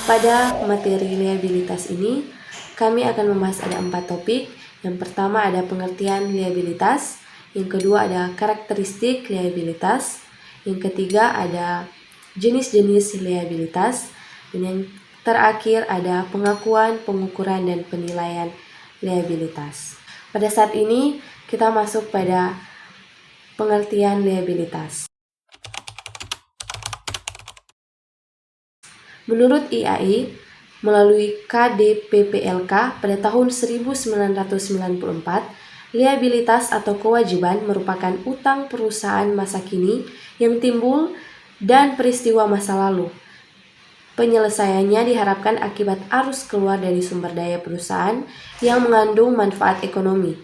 Pada materi liabilitas ini, kami akan membahas ada 4 topik. Yang pertama ada pengertian liabilitas, yang kedua ada karakteristik liabilitas, yang ketiga ada jenis-jenis liabilitas, dan yang terakhir ada pengakuan, pengukuran, dan penilaian liabilitas. Pada saat ini, kita masuk pada pengertian liabilitas. Menurut IAI, melalui KDPPLK pada tahun 1994, liabilitas atau kewajiban merupakan utang perusahaan masa kini yang timbul dan peristiwa masa lalu. Penyelesaiannya diharapkan akibat arus keluar dari sumber daya perusahaan yang mengandung manfaat ekonomi.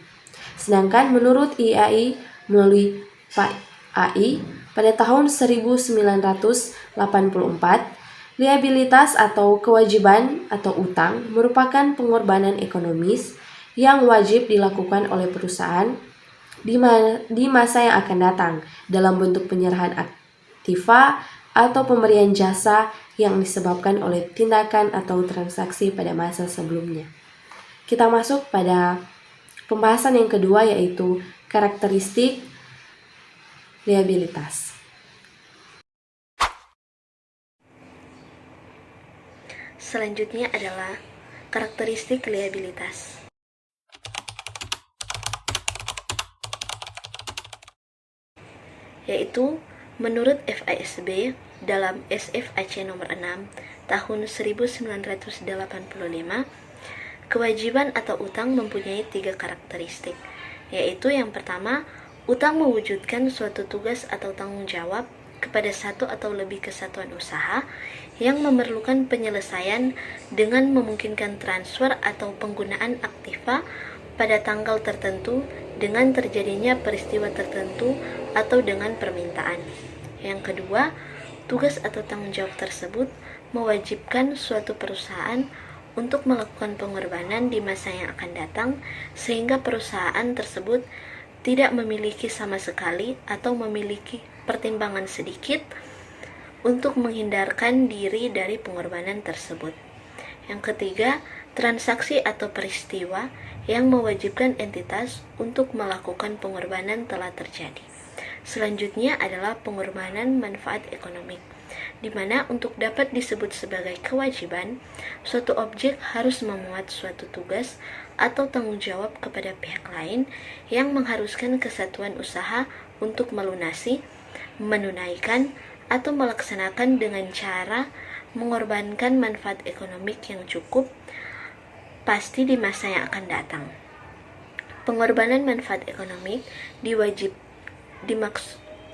Sedangkan menurut IAI melalui PAI pada tahun 1984, liabilitas atau kewajiban atau utang merupakan pengorbanan ekonomis yang wajib dilakukan oleh perusahaan di masa yang akan datang dalam bentuk penyerahan aktiva atau pemberian jasa yang disebabkan oleh tindakan atau transaksi pada masa sebelumnya. Kita masuk pada pembahasan yang kedua, yaitu karakteristik liabilitas. Selanjutnya adalah karakteristik liabilitas. Yaitu menurut FASB dalam SFAC nomor 6 tahun 1985, kewajiban atau utang mempunyai 3 karakteristik, yaitu yang pertama, utang mewujudkan suatu tugas atau tanggung jawab kepada satu atau lebih kesatuan usaha yang memerlukan penyelesaian dengan memungkinkan transfer atau penggunaan aktiva pada tanggal tertentu dengan terjadinya peristiwa tertentu atau dengan permintaan. Yang kedua, tugas atau tanggung jawab tersebut mewajibkan suatu perusahaan untuk melakukan pengorbanan di masa yang akan datang sehingga perusahaan tersebut tidak memiliki sama sekali atau memiliki pertimbangan sedikit untuk menghindarkan diri dari pengorbanan tersebut. Yang ketiga, transaksi atau peristiwa yang mewajibkan entitas untuk melakukan pengorbanan telah terjadi. Selanjutnya adalah pengorbanan manfaat ekonomik, di mana untuk dapat disebut sebagai kewajiban, suatu objek harus memuat suatu tugas atau tanggung jawab kepada pihak lain yang mengharuskan kesatuan usaha untuk melunasi, menunaikan, atau melaksanakan dengan cara mengorbankan manfaat ekonomik yang cukup pasti di masa yang akan datang. Pengorbanan manfaat ekonomik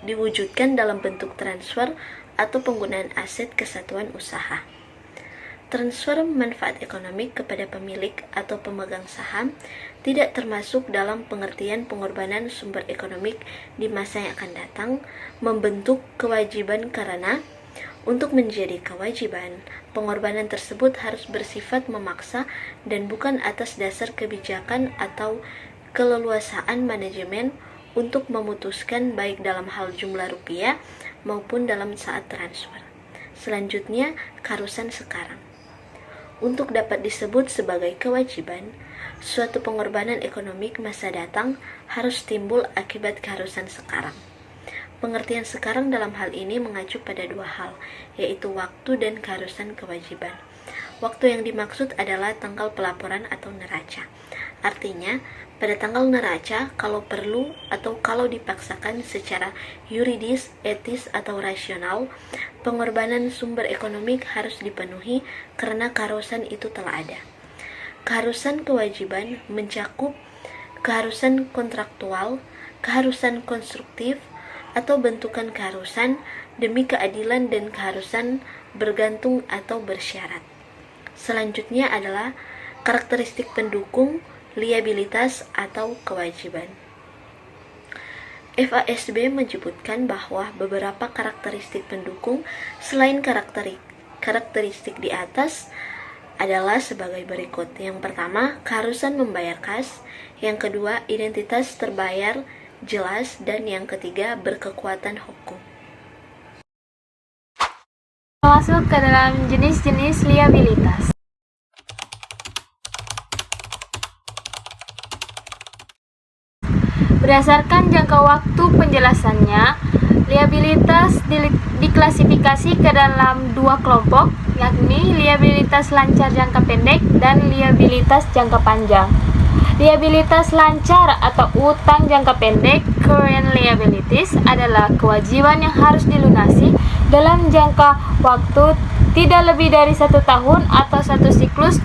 diwujudkan dalam bentuk transfer atau penggunaan aset kesatuan usaha. Transfer manfaat ekonomik kepada pemilik atau pemegang saham tidak termasuk dalam pengertian pengorbanan sumber ekonomik di masa yang akan datang, membentuk kewajiban karena untuk menjadi kewajiban, pengorbanan tersebut harus bersifat memaksa dan bukan atas dasar kebijakan atau keleluasaan manajemen untuk memutuskan baik dalam hal jumlah rupiah maupun dalam saat transfer. Selanjutnya, keharusan sekarang. Untuk dapat disebut sebagai kewajiban, suatu pengorbanan ekonomik masa datang harus timbul akibat keharusan sekarang. Pengertian sekarang dalam hal ini mengacu pada 2 hal, yaitu waktu dan keharusan kewajiban. Waktu yang dimaksud adalah tanggal pelaporan atau neraca. Artinya, pada tanggal neraca, kalau perlu atau kalau dipaksakan secara yuridis, etis, atau rasional, pengorbanan sumber ekonomik harus dipenuhi karena keharusan itu telah ada. Keharusan kewajiban mencakup keharusan kontraktual, keharusan konstruktif, atau bentukan keharusan demi keadilan dan keharusan bergantung atau bersyarat. Selanjutnya adalah karakteristik pendukung liabilitas atau kewajiban. FASB menyebutkan bahwa beberapa karakteristik pendukung selain karakteristik di atas adalah sebagai berikut. Yang pertama, keharusan membayar kas. Yang kedua, identitas terbayar jelas. Dan yang ketiga, berkekuatan hukum. masuk ke dalam jenis-jenis liabilitas. Berdasarkan jangka waktu penjelasannya, liabilitas diklasifikasi ke dalam dua kelompok, yakni liabilitas lancar jangka pendek dan liabilitas jangka panjang. Liabilitas lancar atau utang jangka pendek, current liabilities, adalah kewajiban yang harus dilunasi dalam jangka waktu tidak lebih dari 1 tahun atau 1 siklus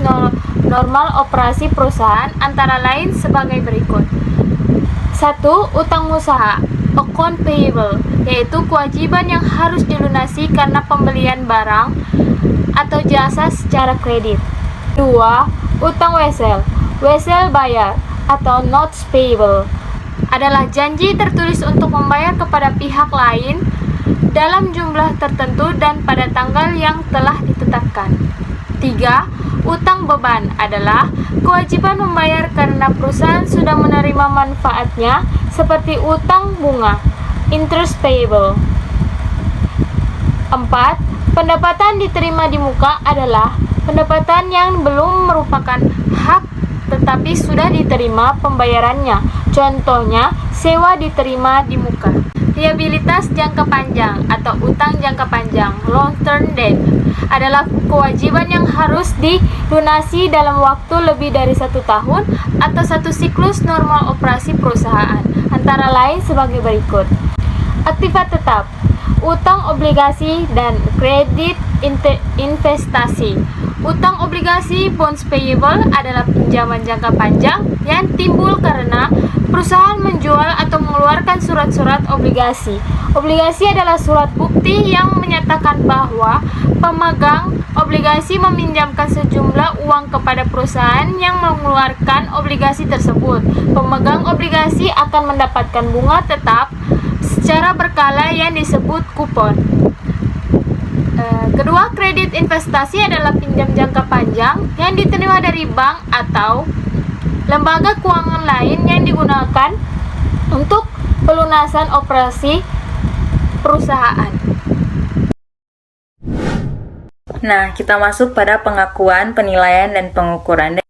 normal operasi perusahaan, antara lain sebagai berikut. 1. Utang usaha, account payable, yaitu kewajiban yang harus dilunasi karena pembelian barang atau jasa secara kredit. 2. Utang wesel bayar atau notes payable, adalah janji tertulis untuk membayar kepada pihak lain dalam jumlah tertentu dan pada tanggal yang telah ditetapkan. 3. Utang beban adalah kewajiban membayar karena perusahaan sudah menerima manfaatnya, seperti utang bunga, interest payable. 4. Pendapatan diterima di muka adalah pendapatan yang belum merupakan hak tetapi sudah diterima pembayarannya. Contohnya, sewa diterima di muka. Liabilitas jangka panjang atau utang jangka panjang, long term debt, adalah kewajiban yang harus dilunasi dalam waktu lebih dari 1 tahun atau 1 siklus normal operasi perusahaan, antara lain sebagai berikut. Aktiva tetap, utang obligasi dan kredit investasi. Utang obligasi bonds payable adalah pinjaman jangka panjang yang timbul karena perusahaan menjual atau mengeluarkan surat-surat obligasi. Obligasi adalah surat bukti yang menyatakan bahwa pemegang obligasi meminjamkan sejumlah uang kepada perusahaan yang mengeluarkan obligasi tersebut. Pemegang obligasi akan mendapatkan bunga tetap secara berkala yang disebut kupon. Kedua, kredit investasi adalah pinjam jangka panjang yang diterima dari bank atau lembaga keuangan lain yang digunakan untuk pelunasan operasi perusahaan. Nah, kita masuk pada pengakuan, penilaian, dan pengukuran.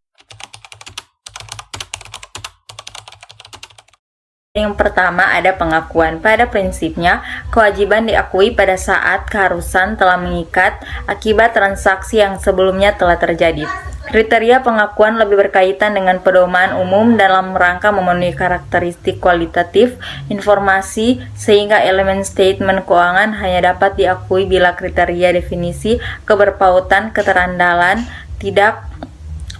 Yang pertama ada pengakuan. Pada prinsipnya, kewajiban diakui pada saat keharusan telah mengikat akibat transaksi yang sebelumnya telah terjadi. Kriteria pengakuan lebih berkaitan dengan pedoman umum dalam rangka memenuhi karakteristik kualitatif informasi, sehingga elemen statement keuangan hanya dapat diakui bila kriteria definisi keberpautan keterandalan tidak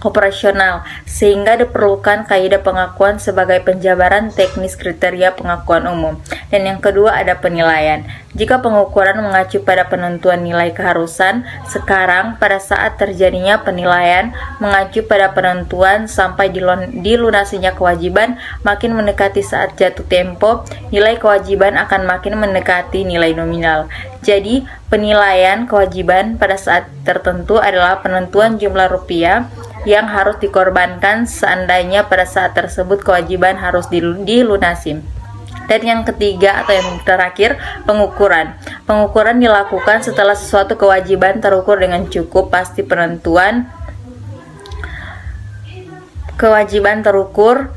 operasional, sehingga diperlukan kaidah pengakuan sebagai penjabaran teknis kriteria pengakuan umum. Dan yang kedua ada penilaian. Jika pengukuran mengacu pada penentuan nilai keharusan, sekarang pada saat terjadinya penilaian mengacu pada penentuan sampai dilunasinya kewajiban makin mendekati saat jatuh tempo, nilai kewajiban akan makin mendekati nilai nominal. Jadi, penilaian kewajiban pada saat tertentu adalah penentuan jumlah rupiah yang harus dikorbankan seandainya pada saat tersebut kewajiban harus dilunasi. Dan yang ketiga atau yang terakhir, pengukuran. Pengukuran dilakukan setelah sesuatu kewajiban terukur dengan cukup pasti. Penentuan kewajiban terukur,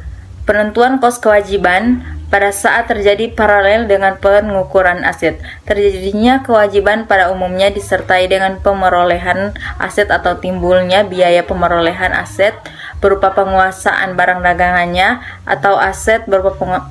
penentuan kos kewajiban pada saat terjadi paralel dengan pengukuran aset. Terjadinya kewajiban pada umumnya disertai dengan pemerolehan aset atau timbulnya biaya pemerolehan aset berupa penguasaan barang dagangannya atau aset berupa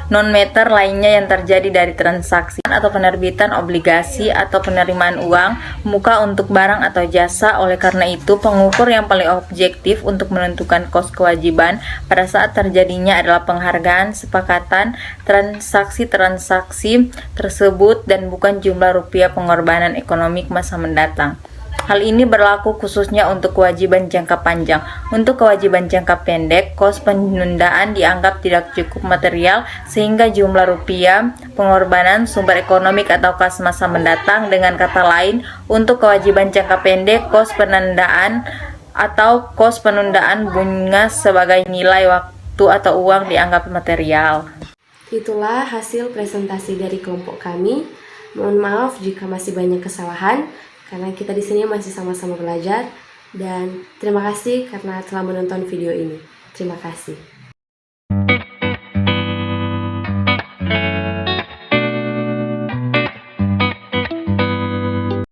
non-meter lainnya yang terjadi dari transaksi atau penerbitan obligasi atau penerimaan uang muka untuk barang atau jasa. Oleh karena itu, pengukur yang paling objektif untuk menentukan kos kewajiban pada saat terjadinya adalah penghargaan sepakatan transaksi-transaksi tersebut dan bukan jumlah rupiah pengorbanan ekonomi masa mendatang. Hal ini berlaku khususnya untuk kewajiban jangka panjang. Untuk kewajiban jangka pendek, kos penundaan dianggap tidak cukup material sehingga jumlah rupiah pengorbanan sumber ekonomi atau kas masa mendatang. Dengan kata lain, untuk kewajiban jangka pendek, kos penundaan atau kos penundaan bunga sebagai nilai waktu atau uang dianggap material. Itulah hasil presentasi dari kelompok kami. Mohon maaf jika masih banyak kesalahan, karena kita di sini masih sama-sama belajar. Dan terima kasih karena telah menonton video ini. Terima kasih.